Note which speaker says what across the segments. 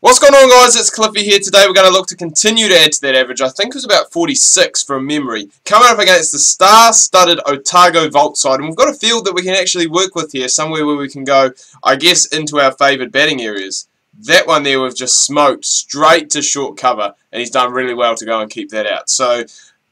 Speaker 1: What's going on, guys? It's Cliffy here. Today we're going to look to continue to add to that average. I think it was about 46 from memory. Coming up against the star-studded Otago Vault side. And we've got a field that we can actually work with here. Somewhere where we can go, I guess, into our favoured batting areas. That one there we've just smoked straight to short cover. And he's done really well to go and keep that out. So,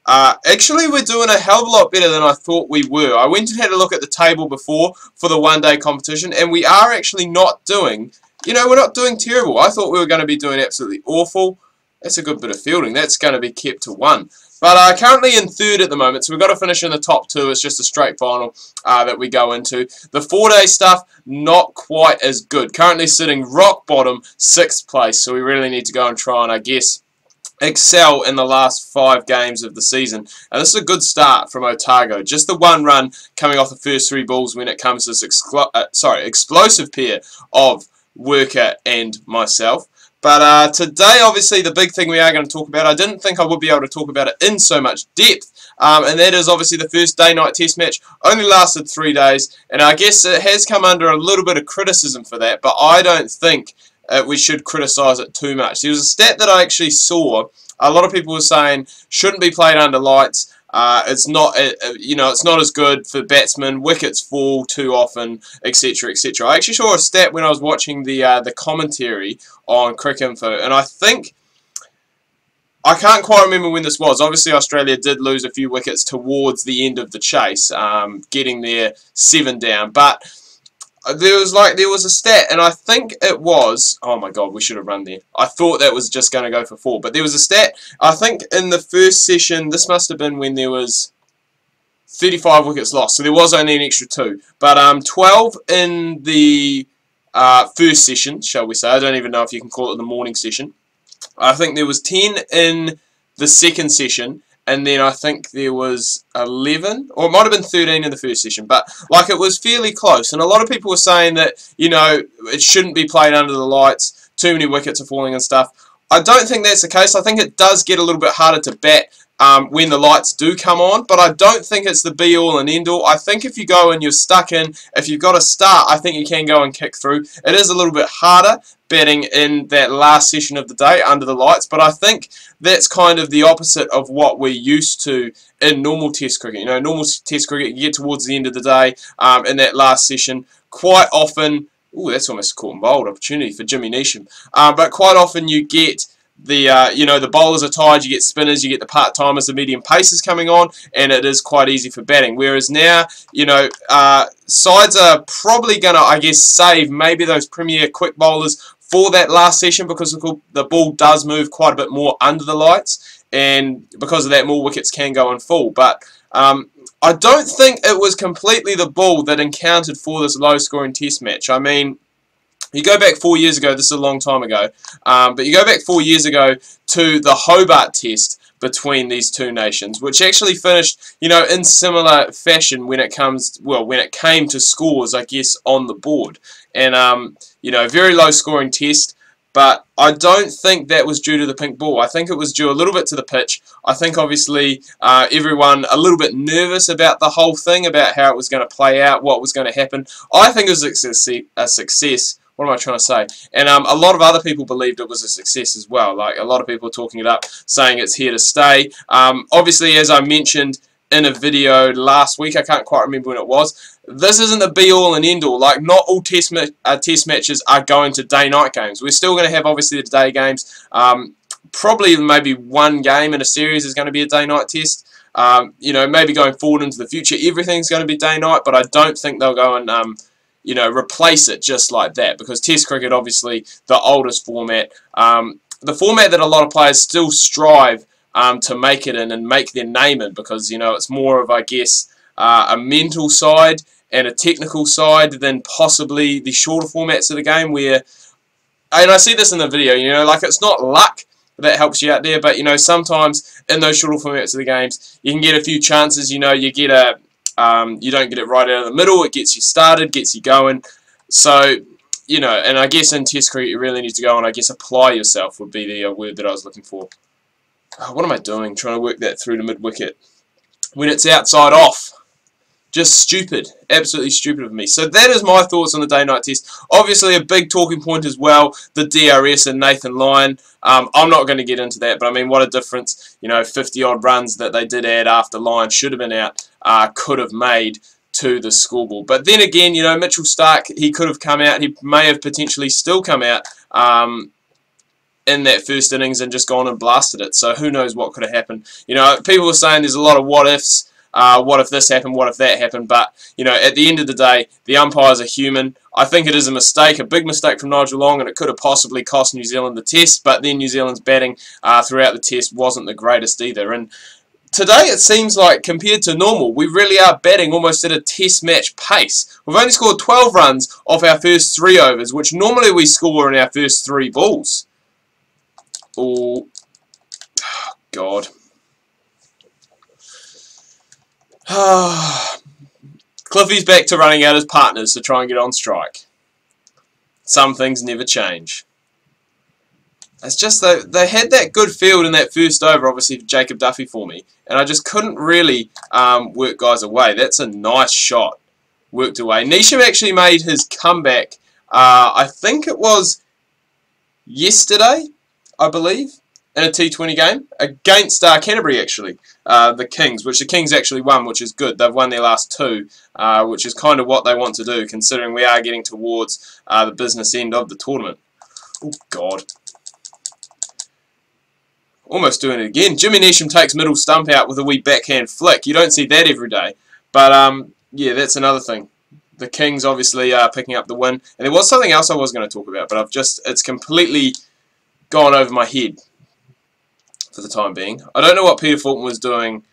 Speaker 1: actually we're doing a hell of a lot better than I thought we were. I went and had a look at the table before for the one-day competition. And we are actually not doing... we're not doing terrible. I thought we were going to be doing absolutely awful. That's a good bit of fielding. That's going to be kept to 1. But currently in 3rd at the moment, so we've got to finish in the top 2. It's just a straight final that we go into. The 4-day stuff, not quite as good. Currently sitting rock bottom, 6th place. So we really need to go and try and, I guess, excel in the last 5 games of the season. And this is a good start from Otago. Just the 1 run coming off the first 3 balls when it comes to this explosive pair of Worker and myself. But today, obviously, the big thing we are going to talk about, I didn't think I would be able to talk about it in so much depth, and that is obviously the first day-night test match. Only lasted 3 days, and I guess it has come under a little bit of criticism for that, but I don't think we should criticise it too much. There was a stat that I actually saw. A lot of people were saying shouldn't be played under lights. It's not, it's not as good for batsmen. Wickets fall too often, etc., etc. I actually saw a stat when I was watching the commentary on Cricinfo, and I think I can't quite remember when this was. Obviously, Australia did lose a few wickets towards the end of the chase, getting their 7 down, but. There was a stat, and I think it was, oh my god, we should have run there. I thought that was just going to go for 4, but there was a stat, I think in the first session, this must have been when there was 35 wickets lost, so there was only an extra 2. But 12 in the first session, shall we say. I don't even know if you can call it the morning session. I think there was 10 in the second session, and then I think there was 11, or it might have been 13 in the first session, but like it was fairly close. And a lot of people were saying that, it shouldn't be played under the lights, too many wickets are falling and stuff. I don't think that's the case. I think it does get a little bit harder to bat when the lights do come on, but I don't think it's the be-all and end-all. I think if you go and you're stuck in, if you've got a start, I think you can go and kick through. It is a little bit harder batting in that last session of the day under the lights, but I think that's kind of the opposite of what we're used to in normal Test cricket. Normal Test cricket, you get towards the end of the day in that last session, quite often, ooh, that's almost a caught and bowled opportunity for Jimmy Neesham, but quite often you get the bowlers are tired, you get spinners, you get the part-timers, the medium pacers coming on, and it is quite easy for batting. Whereas now, sides are probably going to, I guess, save maybe those premier quick bowlers for that last session because the ball does move quite a bit more under the lights, and because of that, more wickets can go and fall. But I don't think it was completely the ball that encountered for this low-scoring test match. I mean, you go back 4 years ago, this is a long time ago, but you go back 4 years ago to the Hobart Test between these two nations, which actually finished, in similar fashion when it came to scores, I guess, on the board. And, very low scoring test, but I don't think that was due to the pink ball. I think it was due a little bit to the pitch. I think, obviously, everyone a little bit nervous about the whole thing, about how it was going to play out, what was going to happen. I think it was a success. What am I trying to say? And a lot of other people believed it was a success as well. Like, a lot of people are talking it up, saying it's here to stay. Obviously, as I mentioned in a video last week, I can't quite remember when it was, this isn't the be-all and end-all. Like, not all test matches are going to day-night games. We're still going to have, obviously, the day games. Probably maybe 1 game in a series is going to be a day-night test. Maybe going forward into the future, everything's going to be day-night, but I don't think they'll go and... replace it just like that, because Test cricket, obviously, the oldest format, the format that a lot of players still strive to make it in and make their name in, because, it's more of, I guess, a mental side and a technical side than possibly the shorter formats of the game, where, and I see this in the video, like, it's not luck that helps you out there, but, sometimes in those shorter formats of the games, you can get a few chances, you get a... you don't get it right out of the middle, it gets you started, gets you going. So, and I guess in Test cricket you really need to go and, I guess, apply yourself would be the word that I was looking for. What am I doing? Trying to work that through to mid-wicket. When it's outside off. Just stupid. Absolutely stupid of me. So that is my thoughts on the day-night test. Obviously, a big talking point as well, the DRS and Nathan Lyon. I'm not going to get into that, but I mean, what a difference, 50-odd runs that they did add after Lyon should have been out could have made to the scoreboard. But then again, Mitchell Starc, he could have come out. He may have potentially still come out in that first innings and just gone and blasted it. So who knows what could have happened. People were saying there's a lot of what-ifs. What if this happened? What if that happened? But, at the end of the day, the umpires are human. I think it is a mistake, a big mistake from Nigel Long, and it could have possibly cost New Zealand the test, but then New Zealand's batting throughout the test wasn't the greatest either. And today it seems like, compared to normal, we really are batting almost at a test match pace. We've only scored 12 runs off our first 3 overs, which normally we score in our first 3 balls. Oh, God. Cliffy's back to running out his partners to try and get on strike. Some things never change. It's just they had that good field in that first over, obviously, for Jacob Duffy for me, and I just couldn't really work guys away. That's a nice shot. Worked away. Neesham actually made his comeback, I think it was yesterday, I believe, in a T20 game against Canterbury, actually, the Kings, which the Kings actually won, which is good. They've won their last 2, which is kind of what they want to do, considering we are getting towards the business end of the tournament. Oh, God. Almost doing it again. Jimmy Neesham takes middle stump out with a wee backhand flick. You don't see that every day. But, yeah, that's another thing. The Kings obviously are picking up the win. And there was something else I was going to talk about, but it's completely gone over my head for the time being. I don't know what Peter Fulton was doing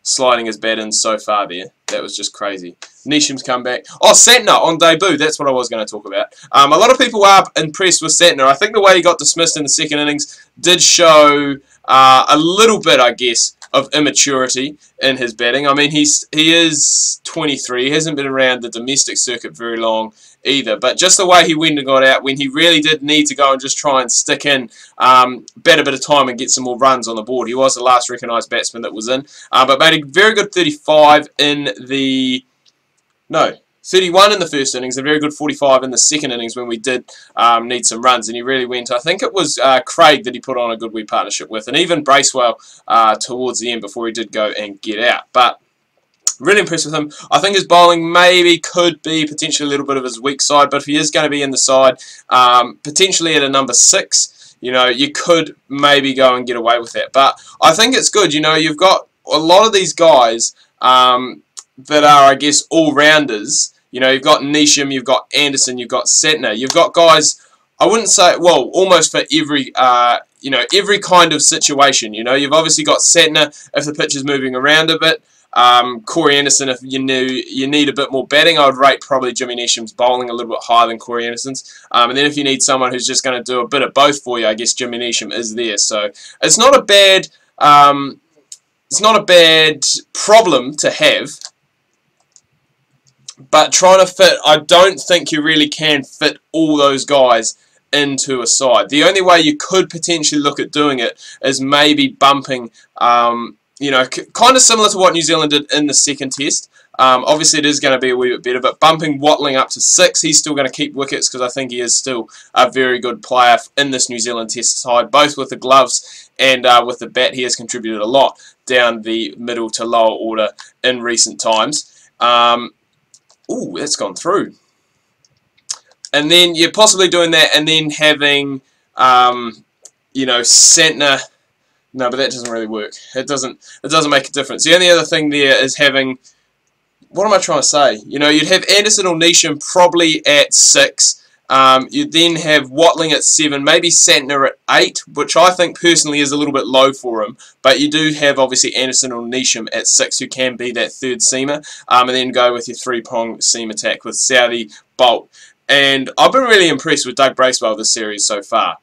Speaker 1: sliding his bat in so far there. That was just crazy. Neesham's come back. Oh, Santner on debut. That's what I was going to talk about. A lot of people are impressed with Santner. I think the way he got dismissed in the second innings did show a little bit, I guess, of immaturity in his batting. I mean, he is 23. He hasn't been around the domestic circuit very long either. But just the way he went and got out when he really did need to go and just try and stick in, bet a bit of time and get some more runs on the board. He was the last recognised batsman that was in. But made a very good 35 in the... No, 31 in the first innings, a very good 45 in the second innings when we did need some runs, and he really went. I think it was Craig that he put on a good wee partnership with, and even Bracewell towards the end before he did go and get out. But really impressed with him. I think his bowling maybe could be potentially a little bit of his weak side, but if he is going to be in the side, potentially at a number 6, you could maybe go and get away with that. But I think it's good. You've got a lot of these guys that are, I guess, all-rounders. You've got Neesham, you've got Anderson, you've got Santner. You've got guys, I wouldn't say, well, almost for every, every kind of situation. You've obviously got Santner if the pitch is moving around a bit. Corey Anderson, if you need a bit more batting, I would rate probably Jimmy Neesham's bowling a little bit higher than Corey Anderson's. And then if you need someone who's just going to do a bit of both for you, I guess Jimmy Neesham is there. So it's not a bad, problem to have. But trying to fit, I don't think you really can fit all those guys into a side. The only way you could potentially look at doing it is maybe bumping, kind of similar to what New Zealand did in the second test. Obviously it is going to be a wee bit better, but bumping Watling up to 6, he's still going to keep wickets because I think he is still a very good player in this New Zealand test side, both with the gloves and with the bat. He has contributed a lot down the middle to lower order in recent times. Ooh, that's gone through. And then you're possibly doing that and then having, Santner. No, but that doesn't really work. It doesn't make a difference. The only other thing there is having, what am I trying to say? You'd have Anderson or Neesham probably at 6. You'd then have Watling at 7, maybe Santner at 8, which I think personally is a little bit low for him. But you do have obviously Anderson or Neesham at 6, who can be that third seamer, and then go with your 3-prong seam attack with Southey, Bolt. And I've been really impressed with Doug Bracewell this series so far.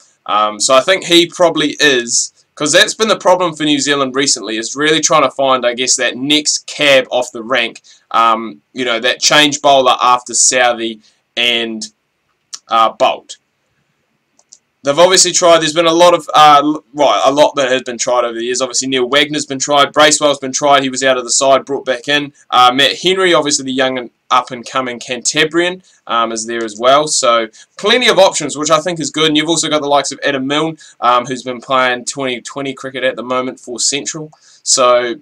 Speaker 1: So I think he probably is, because that's been the problem for New Zealand recently, is really trying to find, I guess, that next cab off the rank, that change bowler after Southey and Bolt. They've obviously tried. There's been a lot of a lot that has been tried over the years. Obviously, Neil Wagner's been tried. Bracewell's been tried. He was out of the side, brought back in. Matt Henry, obviously the young and up-and-coming Canterburyan, is there as well. So plenty of options, which I think is good. And you've also got the likes of Adam Milne, who's been playing 2020 cricket at the moment for Central. So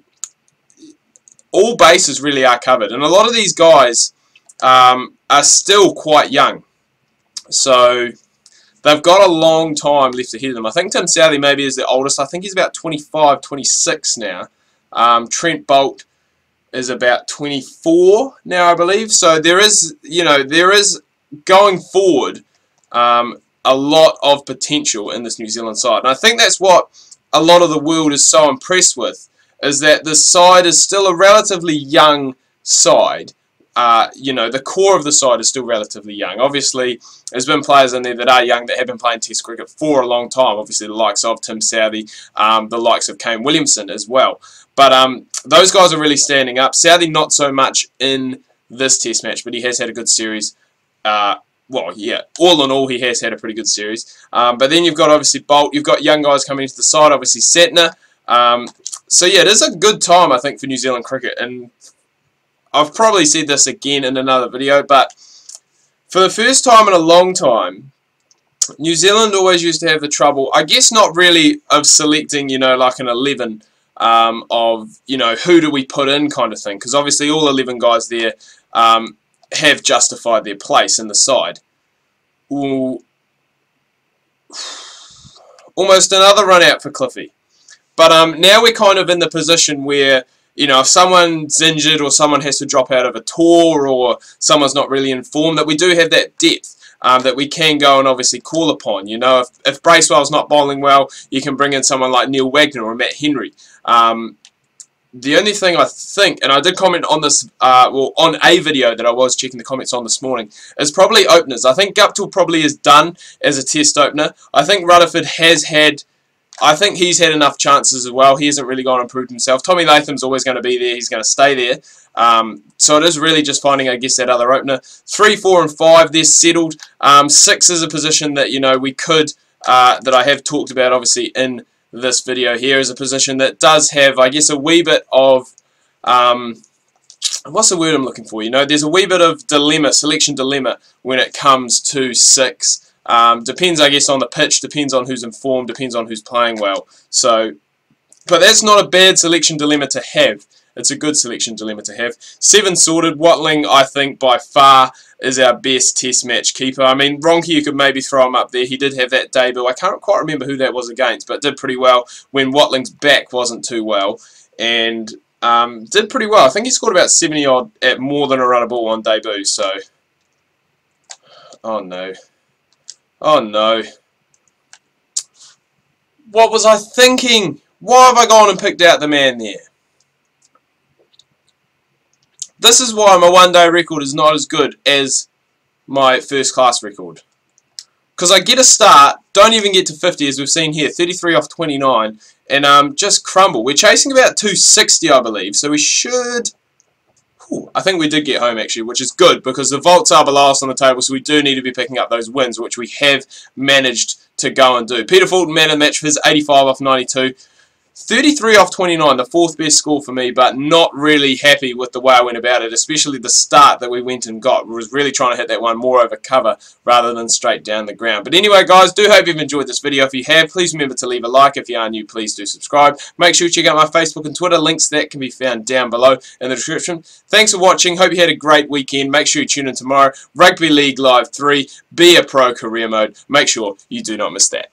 Speaker 1: all bases really are covered, and a lot of these guys are still quite young. So they've got a long time left ahead of them. I think Tim Southee maybe is the oldest. I think he's about 25, 26 now. Trent Boult is about 24 now, I believe. So there is, there is going forward a lot of potential in this New Zealand side. And I think that's what a lot of the world is so impressed with, is that this side is still a relatively young side. The core of the side is still relatively young. Obviously, there's been players in there that are young that have been playing Test cricket for a long time. Obviously, the likes of Tim Southee, the likes of Kane Williamson as well. But those guys are really standing up. Southee not so much in this Test match, but he has had a good series. Well, yeah, all in all, he has had a pretty good series. But then you've got, obviously, Boult. You've got young guys coming into the side, obviously, Santner. So, yeah, it is a good time, I think, for New Zealand cricket. And I've probably said this again in another video, but for the first time in a long time, New Zealand always used to have the trouble, I guess not really of selecting, like an 11 of, who do we put in kind of thing. Because obviously all 11 guys there have justified their place in the side. Ooh. Almost another run out for Cliffy. But now we're kind of in the position where, if someone's injured or someone has to drop out of a tour or someone's not really informed, that we do have that depth that we can go and obviously call upon. If Bracewell's not bowling well, you can bring in someone like Neil Wagner or Matt Henry. The only thing I think, and I did comment on this, on a video that I was checking the comments on this morning, is probably openers. I think Guptill probably is done as a test opener. I think Rutherford has had... I think he's had enough chances as well. He hasn't really gone and proved himself. Tommy Latham's always going to be there. He's going to stay there. So it is really just finding, I guess, that other opener. 3, 4, and 5, they're settled. 6 is a position that, we could, that I have talked about, obviously, in this video here, is a position that does have, I guess, a wee bit of, what's the word I'm looking for? There's a wee bit of dilemma, selection dilemma, when it comes to 6. Depends, I guess, on the pitch, depends on who's informed, depends on who's playing well. So, but that's not a bad selection dilemma to have. It's a good selection dilemma to have. 7 sorted. Watling, I think, by far is our best Test match keeper. I mean, Ronke, you could maybe throw him up there. He did have that debut. I can't quite remember who that was against, but did pretty well when Watling's back wasn't too well. And did pretty well. I think he scored about 70-odd at more than a run a ball on debut. So, oh no. Oh no. What was I thinking? Why have I gone and picked out the man there? This is why my one-day record is not as good as my first-class record. Because I get a start, don't even get to 50 as we've seen here, 33 off 29, and just crumble. We're chasing about 260, I believe, so we should... I think we did get home actually, which is good because the Volts are below us on the table, so we do need to be picking up those wins, which we have managed to go and do. Peter Fulton, man of the match for his 85 off 92. 33 off 29, the 4th best score for me, but not really happy with the way I went about it, especially the start that we went and got. We was really trying to hit that one more over cover rather than straight down the ground. But anyway, guys, do hope you've enjoyed this video. If you have, please remember to leave a like. If you are new, please do subscribe. Make sure you check out my Facebook and Twitter. Links to that can be found down below in the description. Thanks for watching. Hope you had a great weekend. Make sure you tune in tomorrow. Rugby League Live 3. Be a pro career mode. Make sure you do not miss that.